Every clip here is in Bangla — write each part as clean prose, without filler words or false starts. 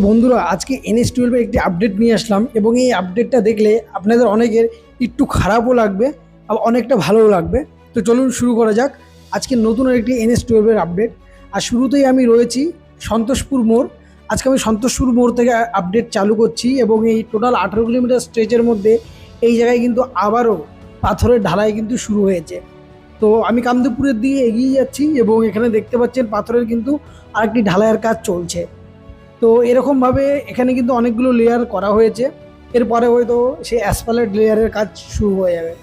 বন্ধুরা আজকে NH12 একটি আপডেট নিয়ে আসলাম এবং এই আপডেটটা দেখলে আপনাদের অনেকের একটু খারাপও লাগবে আর অনেকটা ভালোও লাগবে। তো চলুন শুরু করা যাক আজকে নতুন একটি NH12 আপডেট। আর শুরুতেই আমি রয়েছি সন্তোষপুর মোড়। আজকে আমি সন্তোষপুর মোড় থেকে আপডেট চালু করছি এবং এই টোটাল 18 কিলোমিটার স্ট্রেচের মধ্যে এই জায়গায় কিন্তু আবারও পাথরের ঢালাই কিন্তু শুরু হয়েছে। তো আমি কামদেবপুরের দিকে এগিয়ে যাচ্ছি এবং এখানে দেখতে পাচ্ছেন পাথরের কিন্তু আরেকটি ঢালাইয়ের কাজ চলছে। তো এরকমভাবে এখানে কিন্তু অনেকগুলো লেয়ার করা হয়েছে, এরপরে হয়তো সেই অ্যাসফাল্ট লেয়ারের কাজ শুরু হয়ে যাবে।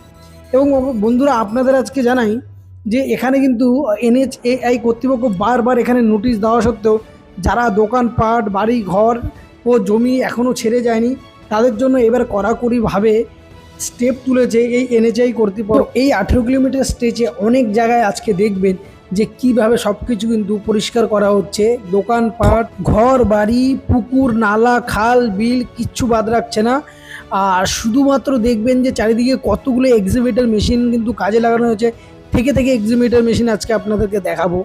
এবং বন্ধুরা আপনাদের আজকে জানাই যে এখানে কিন্তু NHAI কর্তৃপক্ষ বারবার এখানে নোটিশ দেওয়া সত্ত্বেও যারা দোকানপাট বাড়ি ঘর ও জমি এখনও ছেড়ে যায়নি তাদের জন্য এবার কড়াকড়িভাবে স্টেপ তুলেছে এই NHAI কর্তৃপক্ষ। এই 18 কিলোমিটার স্ট্রেচে অনেক জায়গায় আজকে দেখবেন যে কিভাবে সব কিছু কিন্তু পরিষ্কার করা হচ্ছে। দোকানপাট ঘর বাড়ি পুকুর নালা খাল বিল কিচ্ছু বাদ রাখছে না। আর শুধুমাত্র দেখবেন যে চারিদিকে কতগুলো এক্সিভেটর মেশিন কিন্তু কাজে লাগানো হয়েছে, থেকে থেকে এক্সিভেটর মেশিন আজকে আপনাদেরকে দেখাবো।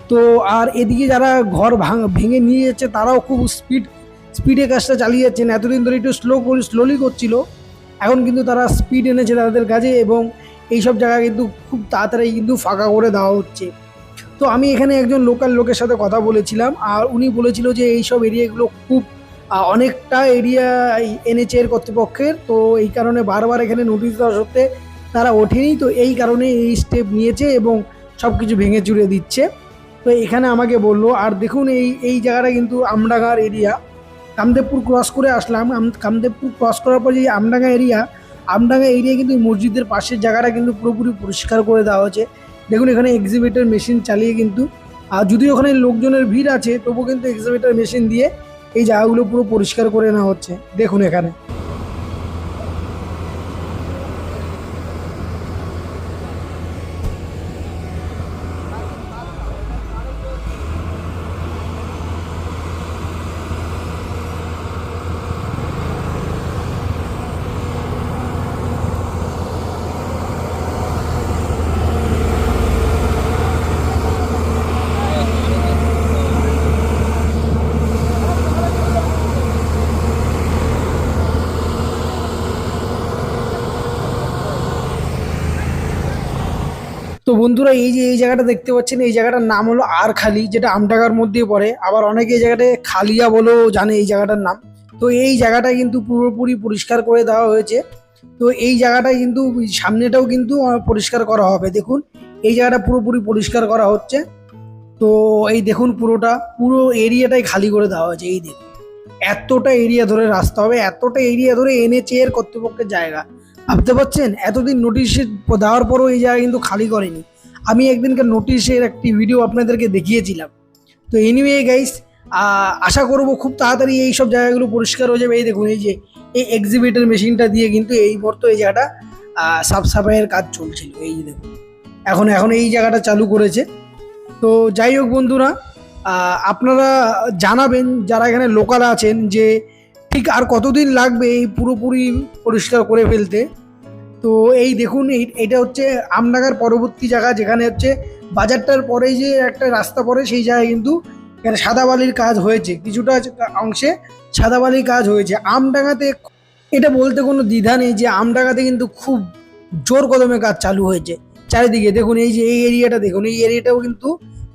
তো আর এদিকে যারা ঘর ভেঙে নিয়ে যাচ্ছে তারাও খুব স্পিডে কাজটা চালিয়ে যাচ্ছেন। এতদিন ধরে একটু স্লোলি করছিল, এখন কিন্তু তারা স্পিড এনেছে তাদের কাজে এবং এইসব জায়গা কিন্তু খুব তাড়াতাড়ি কিন্তু ফাঁকা করে দেওয়া হচ্ছে। তো আমি এখানে একজন লোকাল লোকের সাথে কথা বলেছিলাম আর উনি বলেছিল যে এইসব এরিয়াগুলো খুব অনেকটা এরিয়া NHAI কর্তৃপক্ষের, তো এই কারণে বারবার এখানে নোটিশ দেওয়া সত্ত্বে তারা ওঠেনি। তো এই কারণে এই স্টেপ নিয়েছে এবং সব কিছু ভেঙে চুরে দিচ্ছে। তো এখানে আমাকে বললো। আর দেখুন এই জায়গাটা কিন্তু আমডাঙ্গার এরিয়া। কামদেবপুর ক্রস করে আসলাম, কামদেবপুর ক্রস করার পর যে আমডাঙ্গা এরিয়া কিন্তু মসজিদের পাশের জায়গাটা কিন্তু পুরোপুরি পরিষ্কার করে দেওয়া হয়েছে। দেখুন এখানে এক্সিভেটর মেশিন চালিয়ে কিন্তু যদিও ওখানে লোকজনের ভিড় আছে তবুও কিন্তু এক্সিভেটর মেশিন দিয়ে এই জায়গাগুলো পুরো পরিষ্কার করে নেওয়া হচ্ছে। দেখুন এখানে তো বন্ধুরা এই জায়গাটা দেখতে পাচ্ছেন, এই জায়গাটার নাম হলো আরখালি, যেটা আমডাঙ্গার মধ্যেই পড়ে। আবার অনেকে এই জায়গাটায় খালিয়া বলেও জানে এই জায়গাটার নাম। তো এই জায়গাটা কিন্তু পুরোপুরি পরিষ্কার করে দেওয়া হয়েছে। তো এই জায়গাটা কিন্তু সামনেটাও কিন্তু পরিষ্কার করা হবে। দেখুন এই জায়গাটা পুরোপুরি পরিষ্কার করা হচ্ছে। তো এই দেখুন পুরো এরিয়াটাই খালি করে দেওয়া হয়েছে। এই দেখুন এতটা এরিয়া ধরে রাস্তা হবে, এতটা এরিয়া ধরে NHAI এর কর্তৃপক্ষের জায়গা। ভাবতে পারছেন এতদিন নোটিশ দেওয়ার পরও এই জায়গা কিন্তু খালি করেনি। আমি একদিনকে নোটিশের একটি ভিডিও আপনাদেরকে দেখিয়েছিলাম। তো এনিওয়ে গাইস, আশা করব খুব তাড়াতাড়ি এই সব জায়গাগুলো পরিষ্কার হয়ে যাবে। এই দেখুন এই এক্সিবিটর মেশিনটা দিয়ে কিন্তু এই মুহূর্তে এই জায়গাটা সাফ সাফাইয়ের কাজ চলছিল। এই যে দেখুন এখন এই জায়গাটা চালু করেছে। তো যাই হোক বন্ধুরা, আপনারা জানাবেন যারা এখানে লোকাল আছেন যে ঠিক আর কতদিন লাগবে এই পুরোপুরি পরিষ্কার করে ফেলতে। তো এই দেখুন এইটা হচ্ছে আমডাঙ্গার পরবর্তী জায়গা, যেখানে হচ্ছে বাজারটার পরেই যে একটা রাস্তা পড়ে সেই জায়গায় কিন্তু এখানে সাদা বালির কাজ হয়েছে, কিছুটা অংশে সাদা বালির কাজ হয়েছে। আমডাঙ্গাতে এটা বলতে কোনো দ্বিধা নেই যে আমডাঙ্গাতে কিন্তু খুব জোর কদমে কাজ চালু হয়েছে চারিদিকে। দেখুন এই যে এই এরিয়াটা দেখুন, এই এরিয়াটাও কিন্তু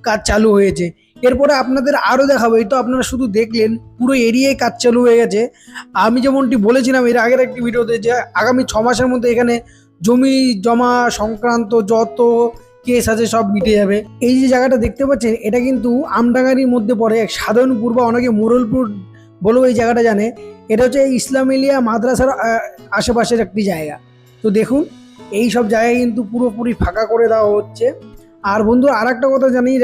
কাজ চালু হয়েছে। এরপরে আপনাদের আরও দেখাবো। এই তো আপনারা শুধু দেখলেন পুরো এরিয়ায় কাজ চালু হয়ে গেছে। আমি যেমনটি বলেছিলাম এর আগের একটি ভিডিওতে যে আগামী 6 মাসের মধ্যে এখানে জমি জমা সংক্রান্ত যত কেস আছে সব মিটে যাবে। এই যে জায়গাটা দেখতে পাচ্ছেন এটা কিন্তু আমডাঙ্গারির মধ্যে পড়ে, সাধারণপুর বা অনেকে মোরলপুর বলেও এই জায়গাটা জানে। এটা হচ্ছে ইসলামিলিয়া মাদ্রাসার আশেপাশের একটি জায়গা। তো দেখুন এই সব জায়গায় কিন্তু পুরোপুরি ফাঁকা করে দেওয়া হচ্ছে। আর বন্ধু আরেকটা কথা জানিয়ে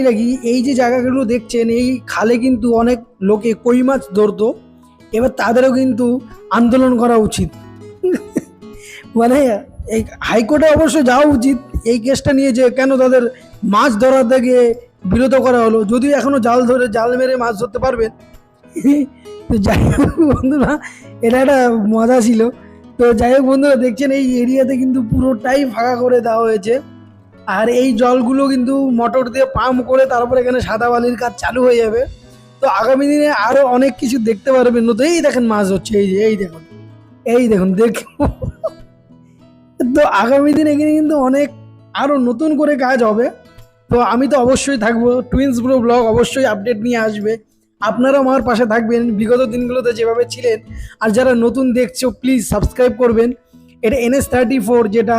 রাখি, এই যে জায়গাগুলো দেখছেন এই খালে কিন্তু অনেক লোকে কই মাছ ধরতো, এবার তাদেরও কিন্তু আন্দোলন করা উচিত। মানে এই হাইকোর্টে অবশ্য যাওয়া উচিত এই কেসটা নিয়ে, যে কেন তাদের মাছ ধরা থেকে বিরত করা হলো, যদিও এখনো জাল মেরে মাছ ধরতে পারবেন। তো যাই হোক বন্ধুরা, এটা একটা মজা ছিল। তো যাই হোক বন্ধুরা, দেখছেন এই এরিয়াতে কিন্তু পুরোটাই ফাঁকা করে দেওয়া হয়েছে। আর এই জলগুলো কিন্তু মোটর দিয়ে পাম্প করে তারপর এখানে সাদা বালির কাজ চালু হয়ে যাবে। তো আগামী দিনে আরো অনেক কিছু দেখতে পারবেন। নতুন এই দেখেন মাছ হচ্ছে, এই যে এই দেখুন তো আগামী দিনে এখানে কিন্তু অনেক আরো নতুন করে কাজ হবে। তো আমি তো অবশ্যই থাকবো, টুইন্স ব্রো ব্লগ অবশ্যই আপডেট নিয়ে আসবে। আপনারাও আমার পাশে থাকবেন বিগত দিনগুলোতে যেভাবে ছিলেন। আর যারা নতুন দেখছো প্লিজ সাবস্ক্রাইব করবেন। এটা NH34, যেটা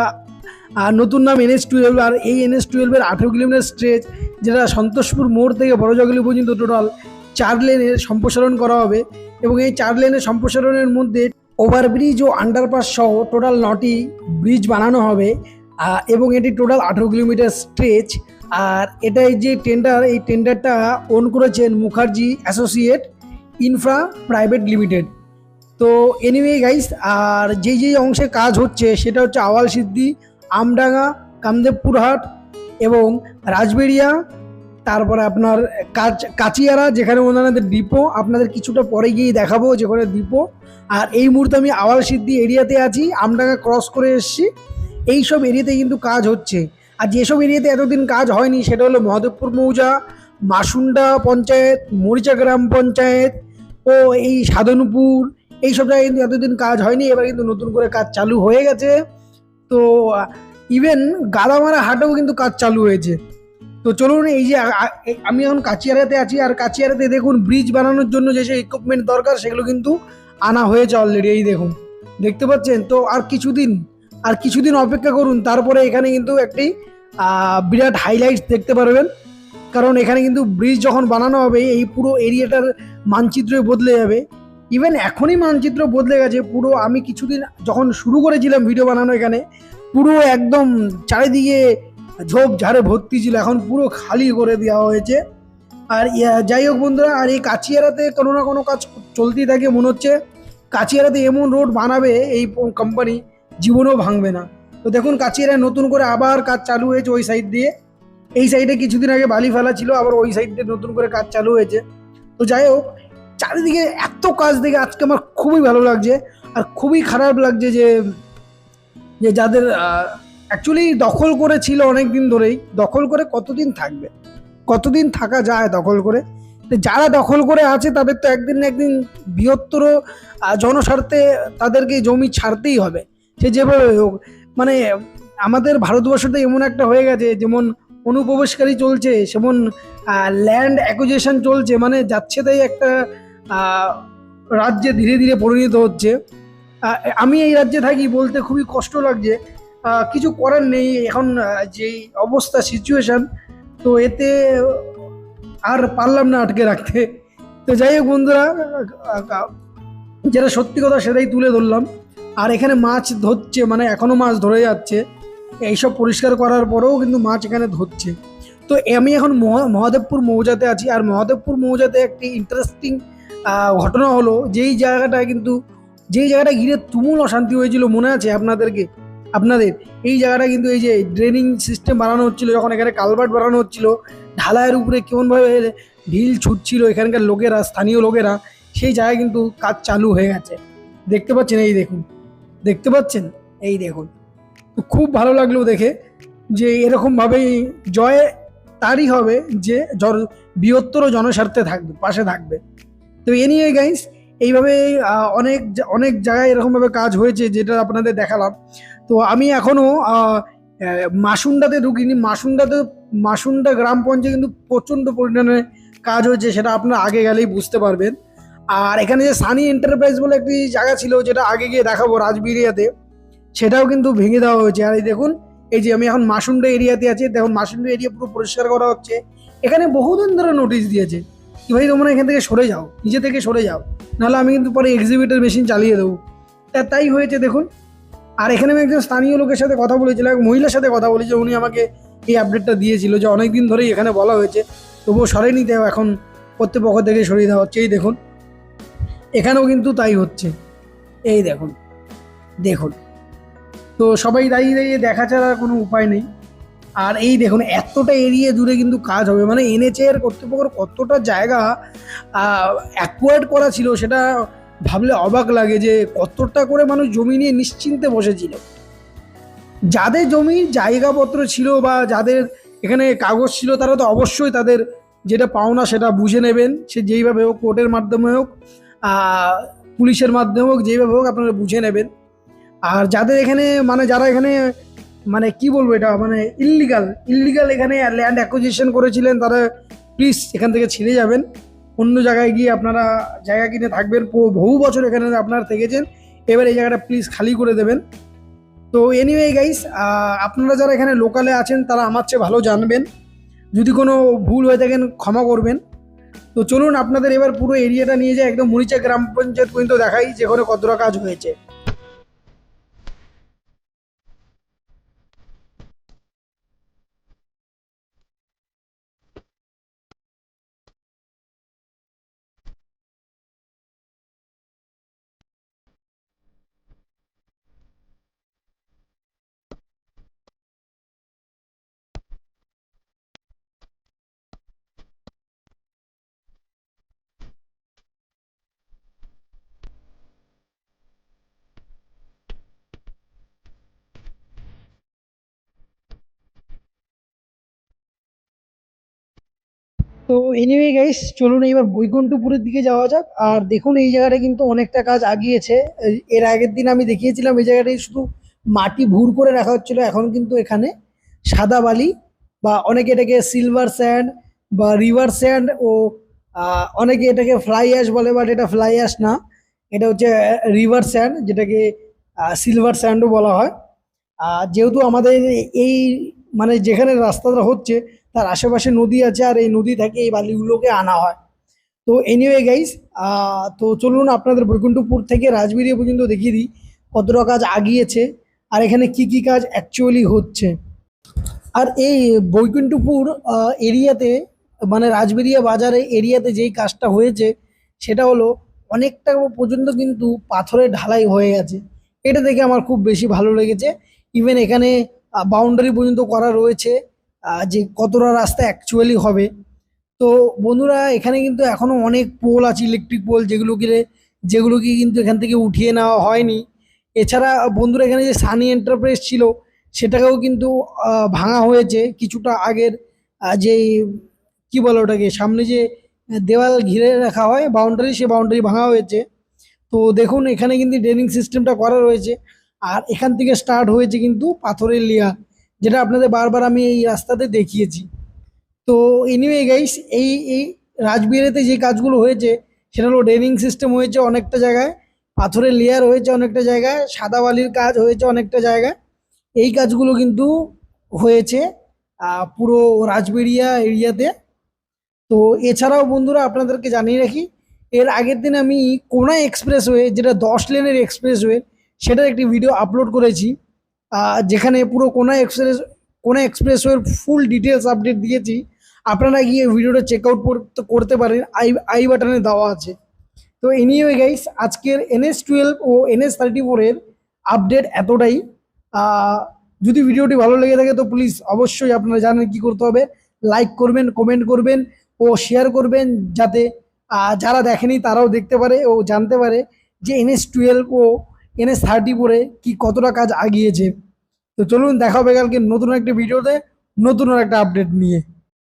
নতুন নাম NH12। আর এই NH12-এর 18 কিলোমিটার স্ট্রেচ, যেটা সন্তোষপুর মোড় থেকে বড়জগলি পর্যন্ত টোটাল 4 লেনের সম্প্রসারণ করা হবে। এবং এই 4 লেনের সম্প্রসারণের মধ্যে ওভারব্রিজ ও আন্ডারপাস সহ টোটাল 9টি ব্রিজ বানানো হবে। এবং এটি টোটাল 18 কিলোমিটার স্ট্রেচ। আর এটাই যে টেন্ডার, এই টেন্ডারটা ওন করেছেন Mukherjee associate infra private limited. তো এনিওয়ে গাইস, আর যেই অংশে কাজ হচ্ছে সেটা হচ্ছে আওয়াল সিদ্ধি, আমডাঙ্গা, কামদেবপুরহাট এবং রাজবেড়িয়া। তারপরে আপনার কাচিয়ারা, যেখানে ওনাদের ডিপো, আপনাদের কিছুটা পরে গিয়ে দেখাবো যেখানে ডিপো। আর এই মুহূর্তে আমি আওয়াল সিদ্ধি এরিয়াতে আছি, আমডাঙ্গা ক্রস করে এসেছি। এইসব এরিয়াতে কিন্তু কাজ হচ্ছে। আর যেসব এরিয়াতে এতদিন কাজ হয়নি সেটা হলো মহাদেবপুর মৌজা, মাসুন্ডা পঞ্চায়েত, মরিচা গ্রাম পঞ্চায়েত ও এই সাধনপুর। এইসব জায়গায় কিন্তু এতদিন কাজ হয়নি, এবার কিন্তু নতুন করে কাজ চালু হয়ে গেছে। তো ইভেন গাদামারা হাটেও কিন্তু কাজ চালু হয়েছে। তো চলুন, এই যে আমি এখন কাচিয়ারাতে আছি, আর কাচিয়ারাতে দেখুন ব্রিজ বানানোর জন্য যে ইকুইপমেন্ট দরকার সেগুলো কিন্তু আনা হয়েছে অলরেডি। এই দেখুন, দেখতে পাচ্ছেন তো। আর কিছুদিন অপেক্ষা করুন, তারপরে এখানে কিন্তু একটি বিরাট হাইলাইটস দেখতে পারবেন। কারণ এখানে কিন্তু ব্রিজ যখন বানানো হবে এই পুরো এরিয়াটার মানচিত্রই বদলে যাবে। ইভেন এখনই মানচিত্র বদলে গেছে পুরো। আমি কিছুদিন যখন শুরু করেছিলাম ভিডিও বানানো, এখানে পুরো একদম চারিদিকে ঝোপঝাড়ে ভর্তি ছিল, এখন পুরো খালি করে দেওয়া হয়েছে। আর যাই হোক বন্ধুরা, আর এই কাচিয়ারাতে কোনো না কোনো কাজ চলতেই থাকে। মনে হচ্ছে কাচিয়ারাতে এমন রোড বানাবে এই কোম্পানি, জীবনেও ভাঙবে না। তো দেখুন কাচিয়ারায় নতুন করে আবার কাজ চালু হয়েছে ওই সাইড দিয়ে। এই সাইডে কিছুদিন আগে বালি ফেলা ছিল, আবার ওই সাইড দিয়ে নতুন করে কাজ চালু হয়েছে। তো যাই হোক, চারিদিকে এত কাজ দেখে আজকে আমার খুবই ভালো লাগছে। আর খুবই খারাপ লাগছে যে যে যাদের অ্যাকচুয়ালি দখল করেছিল অনেক দিন ধরেই, দখল করে কতদিন থাকবে, কতদিন থাকা যায় দখল করে। যারা দখল করে আছে তাদের তো একদিন না একদিন বৃহত্তর জনস্বার্থে তাদেরকে জমি ছাড়তেই হবে, সে যেভাবে হোক। মানে আমাদের ভারতবর্ষতে এমন একটা হয়ে গেছে, যেমন অনুপ্রবেশকারী চলছে, সেমন ল্যান্ড অ্যাকুইজিশন চলছে। মানে যাচ্ছে তাই একটা রাজ্যে ধীরে ধীরে পরিণত হচ্ছে। আমি এই রাজ্যে থাকি, বলতে খুবই কষ্ট লাগছে। কিছু করার নেই এখন, যেই অবস্থা সিচুয়েশন, তো এতে আর পারলাম না আটকে রাখতে। তো যাই হোক বন্ধুরা, যেটা সত্যি কথা সেটাই তুলে ধরলাম। আর এখানে মাছ ধরছে, মানে এখনো মাছ ধরে যাচ্ছে। এইসব পরিষ্কার করার পরেও কিন্তু মাছ এখানে ধরছে। তো আমি এখন মহাদেবপুর মৌজাতে আছি। আর মহাদেবপুর মৌজাতে একটি ইন্টারেস্টিং ঘটনা হলো, যেই জায়গাটা ঘিরে তুমুল অশান্তি হয়েছিল, মনে আছে আপনাদের এই জায়গাটা কিন্তু এই যে ড্রেনিং সিস্টেম বানানো হচ্ছিল, যখন এখানে কালভার্ট বানানো হচ্ছিল, ঢালাইয়ের উপরে কেমনভাবে ঢিল ছুটছিল এখানকার লোকেরা, স্থানীয় লোকেরা, সেই জায়গায় কিন্তু কাজ চালু হয়ে গেছে। দেখতে পাচ্ছেন, এই দেখুন। তো খুব ভালো লাগলো দেখে যে এরকমভাবেই জয় তারই হবে যে বৃহত্তর জনস্বার্থে থাকবে, পাশে থাকবে। তো এ নিয়ে গাইস, এইভাবে অনেক জায়গায় এরকমভাবে কাজ হয়েছে, যেটা আপনাদের দেখালাম। তো আমি এখনও মাসুন্ডাতে ঢুকিনি। মাসুন্ডা গ্রাম পঞ্চায়েত কিন্তু প্রচণ্ড পরিমাণে কাজ হয়েছে, সেটা আপনারা আগে গেলেই বুঝতে পারবেন। আর এখানে যে সানি এন্টারপ্রাইজ বলে একটি জায়গা ছিল, যেটা আগে গিয়ে দেখাবো রাজবিরিয়াতে, সেটাও কিন্তু ভেঙে দেওয়া হয়েছে। আর এই দেখুন, এই যে আমি এখন মাসুন্ডা এরিয়াতে আছি, দেখুন মাসুন্ডা এরিয়া পুরো পরিষ্কার করা হচ্ছে। এখানে বহুদিন ধরে নোটিশ দিয়েছে কি ভাই তোমরা এখান থেকে সরে যাও, নিজে থেকে সরে যাও, নাহলে আমি কিন্তু পরে এক্সিবিটার মেশিন চালিয়ে দেবো। তাই হয়েছে দেখুন। আর এখানে আমি একজন স্থানীয় লোকের সাথে কথা বলেছিলাম, এক মহিলার সাথে কথা বলেছি, উনি আমাকে এই আপডেটটা দিয়েছিল যে অনেকদিন ধরেই এখানে বলা হয়েছে, তবুও সরেনি, দেওয়া এখন কর্তৃপক্ষ থেকে সরিয়ে দেওয়া হচ্ছে। এই দেখুন, এখানেও কিন্তু তাই হচ্ছে। এই দেখুন। তো সবাই দাঁড়িয়ে দেখা ছাড়া কোনো উপায় নেই। আর এই দেখুন, এতটা এরিয়া জুড়ে কিন্তু কাজ হবে, মানে NH-এর কর্তৃপক্ষের কতটা জায়গা অ্যাকোয়ার্ড করা ছিল, সেটা ভাবলে অবাক লাগে যে কতটা করে মানুষ জমি নিয়ে নিশ্চিন্তে বসেছিল। যাদের জমির জায়গাপত্র ছিল বা যাদের এখানে কাগজ ছিল, তারা তো অবশ্যই তাদের যেটা পাওনা সেটা বুঝে নেবেন, সে যেইভাবে হোক, কোর্টের মাধ্যমে হোক, আহ, পুলিশের মাধ্যমে হোক, যেইভাবে হোক আপনারা বুঝে নেবেন। আর যাদের এখানে মানে যারা এখানে মানে কি বলবো, এটা মানে ইল্লিগাল ইল্লিগাল এখানে ল্যান্ড অ্যাকুইজিশন করেছিলেন, তারা প্লিজ এখান থেকে ছিঁড়ে যাবেন, অন্য জায়গায় গিয়ে আপনারা জায়গা কিনে থাকবেন। বহু বছর এখানে আপনারা থেকেছেন, এবার এই জায়গাটা প্লিজ খালি করে দেবেন। তো এনিওয়ে গাইস, আপনারা যারা এখানে লোকালে আছেন তারা আমার চেয়ে ভালো জানবেন, যদি কোনো ভুল হয়ে থাকেন ক্ষমা করবেন। তো চলুন আপনাদের এবার পুরো এরিয়াটা নিয়ে যায় একদম মরিচা গ্রাম পঞ্চায়েত পর্যন্ত দেখাই, যেখানে কতটা কাজ হয়েছে। তো এনিওয়ে গাইস, চলুন এবার বৈকুণ্ঠপুরের দিকে যাওয়া যাক। আর দেখুন এই জায়গাটা কিন্তু অনেকটা কাজ আগিয়েছে। এর আগের দিন আমি দেখিয়েছিলাম এই জায়গাটাই শুধু মাটি ভুর করে রাখা হচ্ছিল, এখন কিন্তু এখানে সাদা বালি বা অনেকে এটাকে সিলভার স্যান্ড বা রিভার স্যান্ড ও অনেকে এটাকে ফ্লাই অ্যাশ বলে, বাট এটা ফ্লাই অ্যাশ না, এটা হচ্ছে রিভার স্যান্ড, যেটাকে সিলভার স্যান্ডও বলা হয়। যেহেতু আমাদের এই মানে যেখানে রাস্তাটা হচ্ছে তার আশেপাশে নদী আছে, আর এই নদী থেকে এই বালিগুলোকে আনা হয়। তো এনিওয়ে গাইস, তো চলুন আপনাদের বৈকুণ্ঠপুর থেকে রাজবাড়ি পর্যন্ত দেখিয়ে দিই কতটা কাজ আগিয়েছে আর এখানে কি কি কাজ অ্যাকচুয়ালি হচ্ছে। আর এই বৈকুণ্ঠপুর এরিয়াতে মানে রাজবেরিয়া বাজারে এরিয়াতে যেই কাজটা হয়েছে সেটা হলো অনেকটা পর্যন্ত কিন্তু পাথরের ঢালাই হয়ে গেছে। এটা দেখে আমার খুব বেশি ভালো লেগেছে। ইভেন এখানে বাউন্ডারি পর্যন্ত করা রয়েছে, যে কতটা রাস্তা অ্যাকচুয়ালি হবে। তো বন্ধুরা এখানে কিন্তু এখনো অনেক পোল আছে, ইলেকট্রিক পোল, যেগুলোকে কিন্তু এখান থেকে উঠিয়ে নেওয়া হয়নি। এছাড়া বন্ধুরা এখানে যে সানি এন্টারপ্রাইজ ছিল সেটাকেও কিন্তু ভাঙা হয়েছে কিছুটা আগের, যে কি বলে ওটাকে, সামনে যে দেওয়াল ঘিরে রাখা হয় বাউন্ডারি, সে বাউন্ডারি ভাঙা হয়েছে। তো দেখুন এখানে কিন্তু ড্রেনিং সিস্টেমটা করা রয়েছে, আর এখান থেকে স্টার্ট হয়েছে কিন্তু পাথরের লেয়ার, যেটা আপনাদের বারবার আমি এই রাস্তাতে দেখিয়েছি। তো এনিওয়ে গাইস, এই রাজবিহারিতে যে কাজগুলো হয়েছে সেটা হলো ড্রেনিং সিস্টেম হয়েছে অনেকটা জায়গায়, পাথরের লেয়ার হয়েছে অনেকটা জায়গায়, সাদা বালির কাজ হয়েছে অনেকটা জায়গায়। এই কাজগুলো কিন্তু হয়েছে পুরো রাজবেড়িয়া এরিয়াতে। তো এছাড়াও বন্ধুরা আপনাদেরকে জানিয়ে রাখি, এর আগের দিন আমি কোনাই এক্সপ্রেসওয়ে, যেটা 10 লেনের এক্সপ্রেসওয়ে, সেটার একটি ভিডিও আপলোড করেছি, যেখানে পুরো কোনা এক্সপ্রেসওয়ের ফুল ডিটেলস আপডেট দিয়েছি। আপনারা গিয়ে ভিডিওটা চেক আউট করতে পারেন, আই বাটনে দেওয়া আছে। তো এনিওয়ে গাইস, আজকের NH-12 ও NH-34-এর আপডেট এতটাই। আহ, যদি ভিডিওটি ভালো লেগে থাকে তো প্লিজ অবশ্যই আপনারা জানেন কি করতে হবে, লাইক করবেন, কমেন্ট করবেন ও শেয়ার করবেন, যাতে যারা দেখেনি তারাও দেখতে পারে ও জানতে পারে যে NH-12 ও NH-34-এ কি কতটা কাজ আগিয়েছে। তো চলুন দেখা হবে কালকে নতুন একটা ভিডিওতে, নতুন একটা আপডেট নিয়ে।